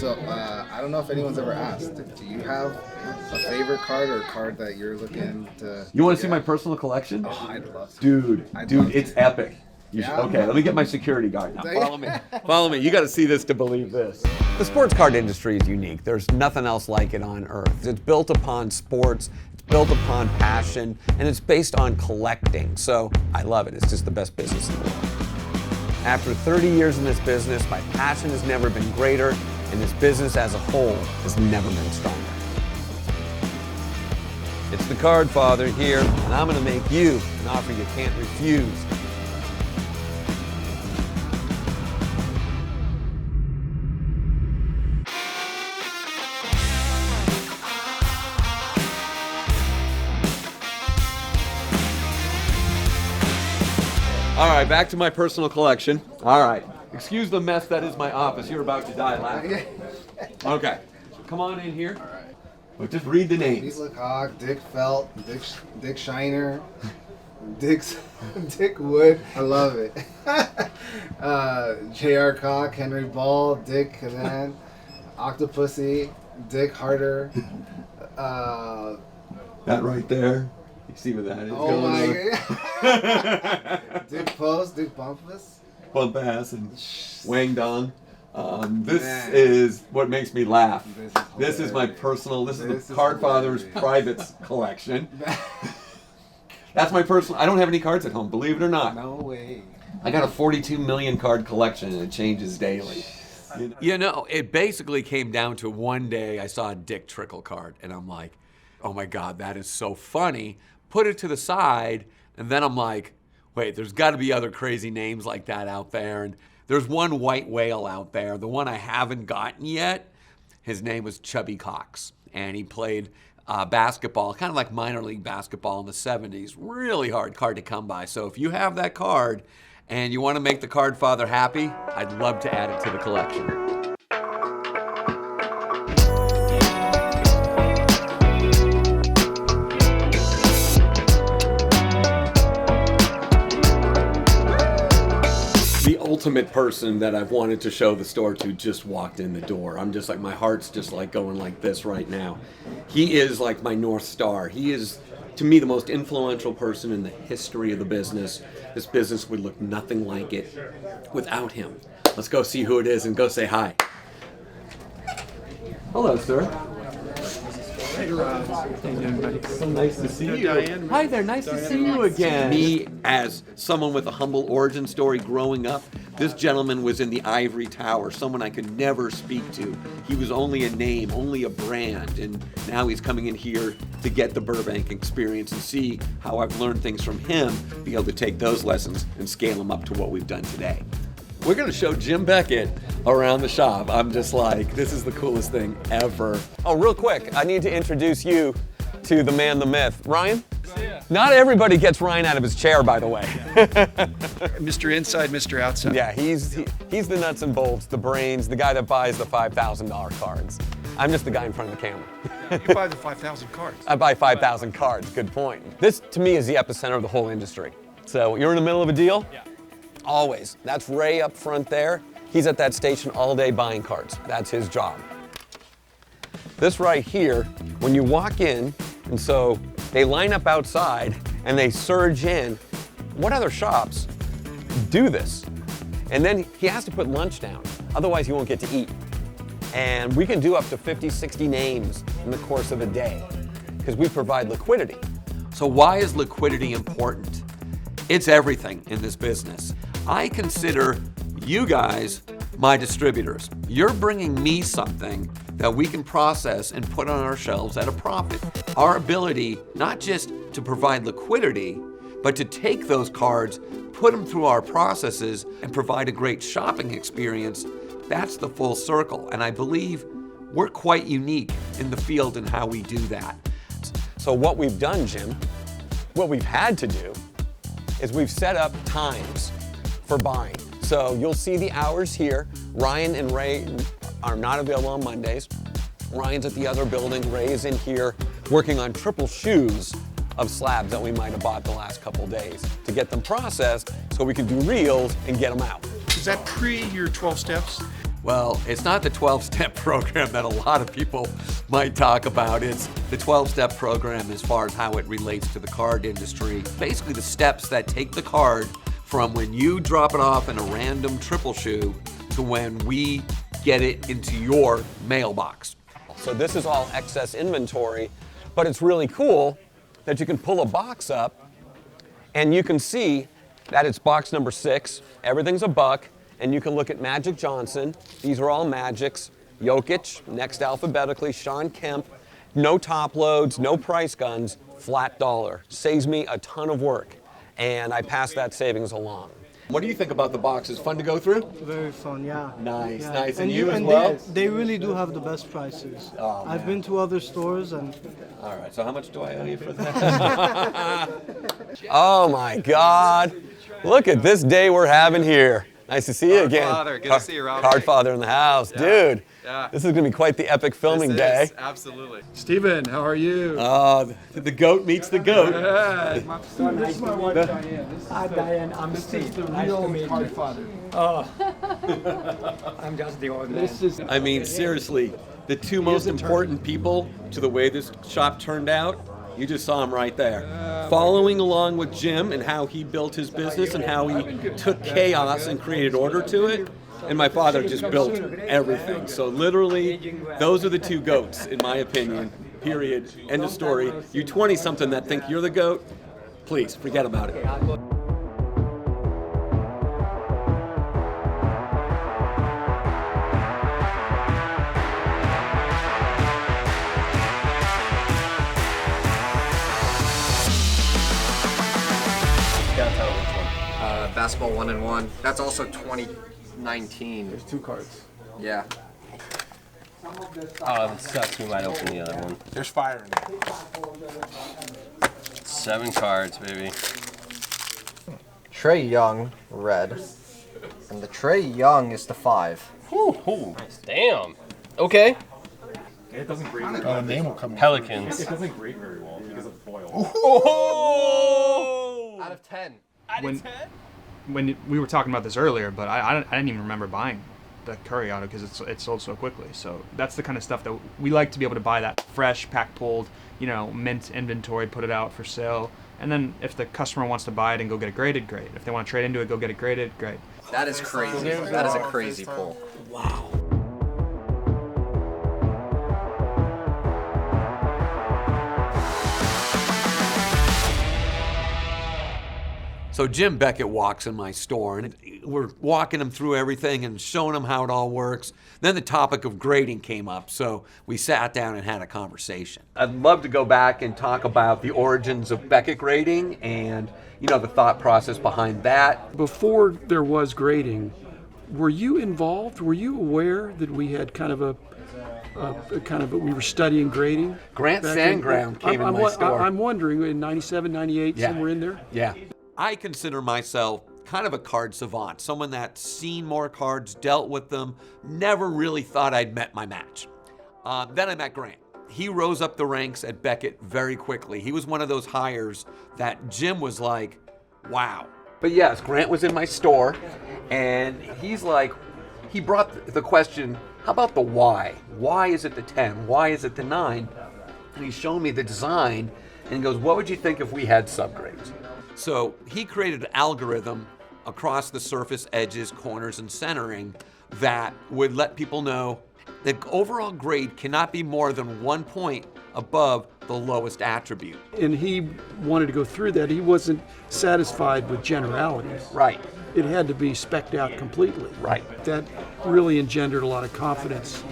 So, I don't know if anyone's ever asked, do you have a favorite card or a card that you're looking to... You want to see my personal collection? Oh, I'd love to. Dude, it's epic. Okay, let me get my security guard now. Follow me. Follow me. You got to see this to believe this. The sports card industry is unique. There's nothing else like it on earth. It's built upon sports, it's built upon passion, and it's based on collecting. So I love it. It's just the best business in the world. After 30 years in this business, my passion has never been greater, and this business as a whole has never been stronger. It's the Cardfather here, and I'm going to make you an offer you can't refuse. All right, back to my personal collection. All right, excuse the mess that is my office. You're about to die laughing. Okay, come on in here. All right. But just read the names. He's Lecoq, Dick Felt, Dick Shiner, Dick Wood. I love it. J.R. Cock, Henry Ball, Dick Canan, Octopussy, Dick Harder. That right there. You see what that is? Oh my God. Dick Post, Dick Bumpus. Bumpass and Wang Dong. This is what makes me laugh. This is my personal, this is the Cardfather's Privates collection. That's my personal, I don't have any cards at home, believe it or not. No way. I got a 42 million card collection and it changes daily. You know, it basically came down to one day I saw a Dick Trickle card and I'm like, oh my God, that is so funny. Put it to the side, and then I'm like, wait, there's got to be other crazy names like that out there. And there's one white whale out there, the one I haven't gotten yet. His name was Chubby Cox, and he played basketball, kind of like minor league basketball in the 70s. Really hard card to come by. So if you have that card and you want to make the Cardfather happy, I'd love to add it to the collection. The ultimate person that I've wanted to show the store to just walked in the door. I'm just like, my heart's just like going like this right now. He is like my North Star. He is, to me, the most influential person in the history of the business. This business would look nothing like it without him. Let's go see who it is and go say hi. Hello, sir. Hey, Rob. How you doing, buddy? So nice to see you. Diane. Hi there, nice to see you again. Me, as someone with a humble origin story growing up, this gentleman was in the ivory tower, someone I could never speak to. He was only a name, only a brand, and now he's coming in here to get the Burbank experience and see how I've learned things from him, be able to take those lessons and scale them up to what we've done today. We're going to show Jim Beckett around the shop. I'm just like, this is the coolest thing ever. Oh, real quick, I need to introduce you to the man, the myth. Ryan? Yeah. Not everybody gets Ryan out of his chair, by the way. Mr. Inside, Mr. Outside. Yeah, he's the nuts and bolts, the brains, the guy that buys the $5,000 cards. I'm just the guy in front of the camera. You buy the 5,000 cards. I buy 5,000 cards, good point. This, to me, is the epicenter of the whole industry. So you're in the middle of a deal? Yeah. Always. That's Ray up front there. He's at that station all day buying cards. That's his job. This right here, when you walk in, and so they line up outside and they surge in, what other shops do this? And then he has to put lunch down, otherwise he won't get to eat. And we can do up to 50, 60 names in the course of a day because we provide liquidity. So why is liquidity important? It's everything in this business. I consider you guys my distributors. You're bringing me something that we can process and put on our shelves at a profit. Our ability not just to provide liquidity, but to take those cards, put them through our processes, and provide a great shopping experience, that's the full circle. And I believe we're quite unique in the field in how we do that. So what we've done, Jim, what we've had to do, is we've set up times for buying. So you'll see the hours here. Ryan and Ray are not available on Mondays. Ryan's at the other building. Ray is in here working on triple shoes of slabs that we might have bought the last couple days to get them processed so we can do reels and get them out. Is that pre your 12 steps? Well, it's not the 12-step program that a lot of people might talk about. It's the 12-step program as far as how it relates to the card industry. Basically the steps that take the card from when you drop it off in a random triple shoe to when we get it into your mailbox. So this is all excess inventory, but it's really cool that you can pull a box up and you can see that it's box number 6, everything's a buck, and you can look at Magic Johnson. These are all Magics. Jokic, next alphabetically, Sean Kemp. No top loads, no price guns, flat dollar. Saves me a ton of work, and I pass that savings along. What do you think about the boxes? Fun to go through? Very fun, yeah. Nice, yeah. nice. And you as well? They really do have the best prices. Oh, I've been to other stores and... All right, so how much do I owe you for that? Oh my God. Look at this day we're having here. Nice to see you again. Cardfather, good to see you, Rob. Cardfather in the house. Yeah, Dude, yeah. This is going to be quite the epic filming day. Absolutely. Steven, how are you? The goat meets the goat. This is my wife, Diane. Hi, Diane. I'm Steve. The Nice to real meet you. Cardfather. I'm just the old man. I mean, seriously, the two most important people to the way this shop turned out, you just saw them right there. Following along with Jim and how he built his business and how he took chaos and created order to it. And my father just built everything. So literally, those are the two goats, in my opinion, period. End of story. You 20-something that think you're the goat, please, forget about it. Basketball 1-in-1. That's also 2019. There's 2 cards. Yeah. Oh, it sucks. We might open the other one. There's fire in there. 7 cards, baby. Trae Young, red. And the Trae Young is the 5. Ooh, damn. Okay. It doesn't grate very well. Name will come Pelicans. It doesn't grate very well because of foil. Oh! Out of 10. When we were talking about this earlier, but I didn't even remember buying the Curry auto because it sold so quickly. So that's the kind of stuff that we like to be able to buy, that fresh, pack pulled, mint inventory, put it out for sale. And then if the customer wants to buy it and go get it graded, great. If they want to trade into it, go get it graded, great. That is crazy. That is a crazy pull. Wow. So Jim Beckett walks in my store, and we're walking him through everything and showing him how it all works. Then the topic of grading came up, so we sat down and had a conversation. I'd love to go back and talk about the origins of Beckett grading and, the thought process behind that. Before there was grading, were you involved? Were you aware that we had we were studying grading? Grant Sandground came in my store. I'm wondering, in 97, 98, somewhere in there? Yeah. I consider myself kind of a card savant, someone that's seen more cards, dealt with them, never really thought I'd met my match. Then I met Grant. He rose up the ranks at Beckett very quickly. He was one of those hires that Jim was like, wow. But yes, Grant was in my store, and he brought the question, how about the why? Why is it the 10? Why is it the 9? And he's showing me the design, and he goes, what would you think if we had subgrades? So he created an algorithm across the surface, edges, corners, and centering that would let people know the overall grade cannot be more than 1 point above the lowest attribute. And he wanted to go through that. He wasn't satisfied with generalities. Right. It had to be specced out completely. Right. That really engendered a lot of confidence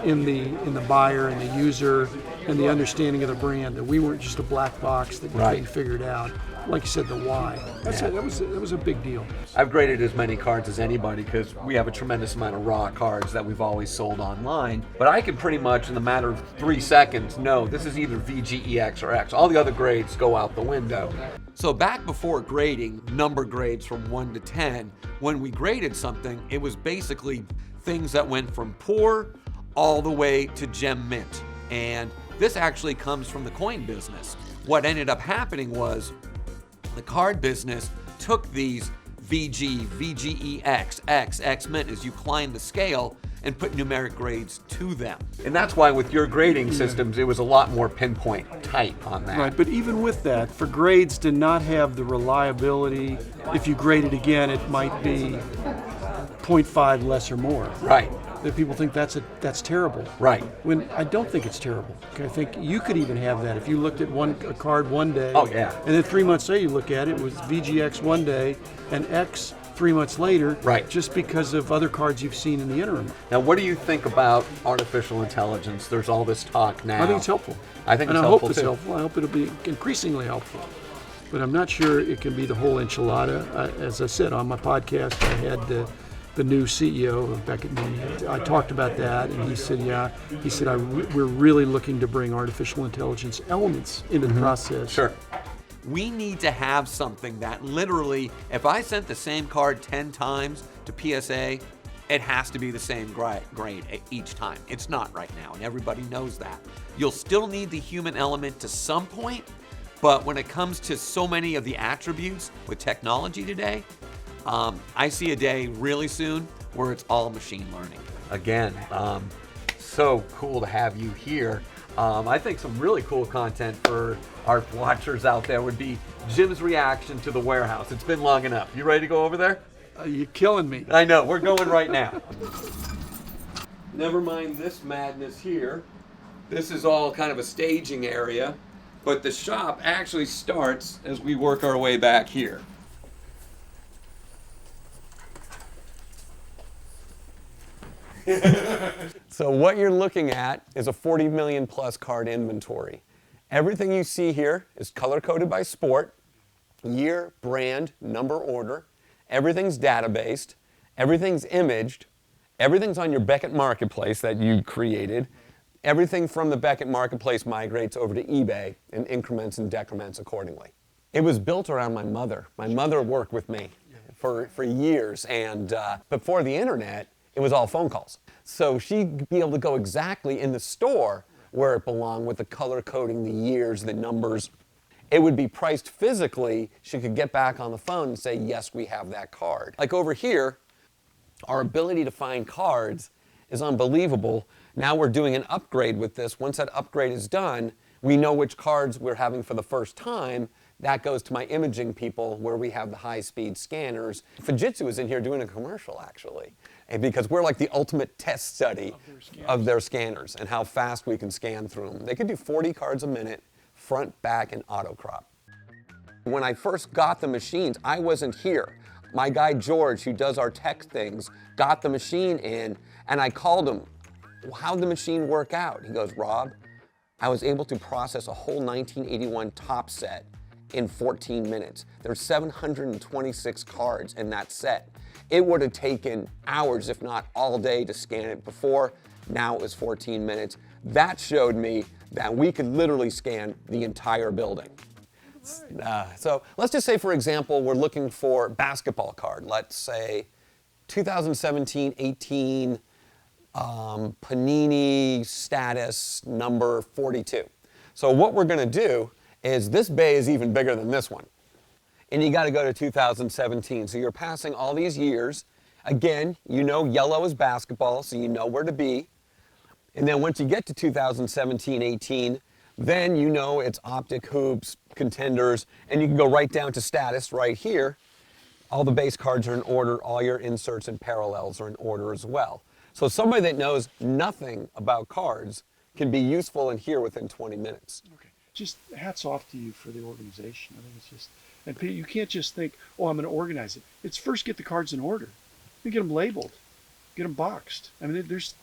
in the buyer and the user and the understanding of the brand, that we weren't just a black box that you couldn't figure it out. Like you said, the why. That was a big deal. I've graded as many cards as anybody because we have a tremendous amount of raw cards that we've always sold online. But I can pretty much, in the matter of 3 seconds, know this is either VGEX or X. All the other grades go out the window. So back before grading, number grades from 1 to 10, when we graded something, it was basically things that went from poor all the way to gem mint. And this actually comes from the coin business. What ended up happening was the card business took these VG, VGEX, X mint as you climb the scale, and put numeric grades to them. And that's why with your grading systems, it was a lot more pinpoint tight on that. Right, but even with that, for grades to not have the reliability, if you grade it again, it might be 0.5 less or more. Right. That people think that's terrible. Right. When I don't think it's terrible. I think you could even have that if you looked at a card one day. Oh, yeah. And then 3 months later you look at it, it was VGX one day and X 3 months later. Right. Just because of other cards you've seen in the interim. Now, what do you think about artificial intelligence? There's all this talk now. I think it's helpful. I think and it's I helpful hope it's too. helpful. I hope it'll be increasingly helpful. But I'm not sure it can be the whole enchilada. As I said on my podcast, I had the new CEO of Beckett. I talked about that, and he said, we're really looking to bring artificial intelligence elements into the process. Sure. We need to have something that literally, if I sent the same card 10 times to PSA, it has to be the same grade each time. It's not right now, and everybody knows that. You'll still need the human element to some point, but when it comes to so many of the attributes with technology today, I see a day really soon where it's all machine learning. Again, so cool to have you here. I think some really cool content for our watchers out there would be Jim's reaction to the warehouse. It's been long enough. You ready to go over there? You're killing me. I know, we're going right now. Never mind this madness here. This is all kind of a staging area, but the shop actually starts as we work our way back here. So what you're looking at is a 40 million plus card inventory. Everything you see here is color coded by sport, year, brand, number, order. Everything's data-based, everything's imaged, everything's on your Beckett Marketplace that you created. Everything from the Beckett Marketplace migrates over to eBay in increments and decrements accordingly. It was built around my mother. My mother worked with me for years, and before the internet, it was all phone calls. So she'd be able to go exactly in the store where it belonged with the color coding, the years, the numbers. It would be priced physically. She could get back on the phone and say, yes, we have that card. Like over here, our ability to find cards is unbelievable. Now we're doing an upgrade with this. Once that upgrade is done, we know which cards we're having for the first time. That goes to my imaging people where we have the high-speed scanners. Fujitsu is in here doing a commercial, actually, and because we're like the ultimate test study of their scanners and how fast we can scan through them. They could do 40 cards a minute, front, back, and auto crop. When I first got the machines, I wasn't here. My guy George, who does our tech things, got the machine in, and I called him, how'd the machine work out? He goes, Rob, I was able to process a whole 1981 top set in 14 minutes. There's 726 cards in that set. It would have taken hours, if not all day, to scan it before. Now it was 14 minutes. That showed me that we could literally scan the entire building. So let's just say, for example, we're looking for a basketball card. Let's say 2017-18 Panini status number 42. So what we're going to do is this bay is even bigger than this one. And you got to go to 2017. So you're passing all these years. Again, you know yellow is basketball, so you know where to be. And then once you get to 2017-18, then you know it's optic, hoops, contenders, and you can go right down to status right here. All the base cards are in order. All your inserts and parallels are in order as well. So somebody that knows nothing about cards can be useful in here within 20 minutes. Okay. Just hats off to you for the organization. I think it's just, and Peter, you can't just think, oh, I'm going to organize it. It's first get the cards in order. You get them labeled, get them boxed. I mean, there's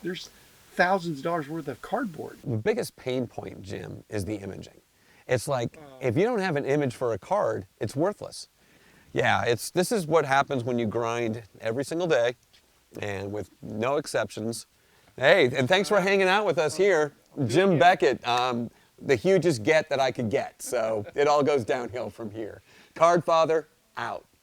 thousands of dollars worth of cardboard. The biggest pain point, Jim, is the imaging. It's like, if you don't have an image for a card, it's worthless. Yeah, this is what happens when you grind every single day, and with no exceptions. Hey, and thanks for hanging out with us here. Jim Beckett, the hugest get that I could get. So it all goes downhill from here. Cardfather, out.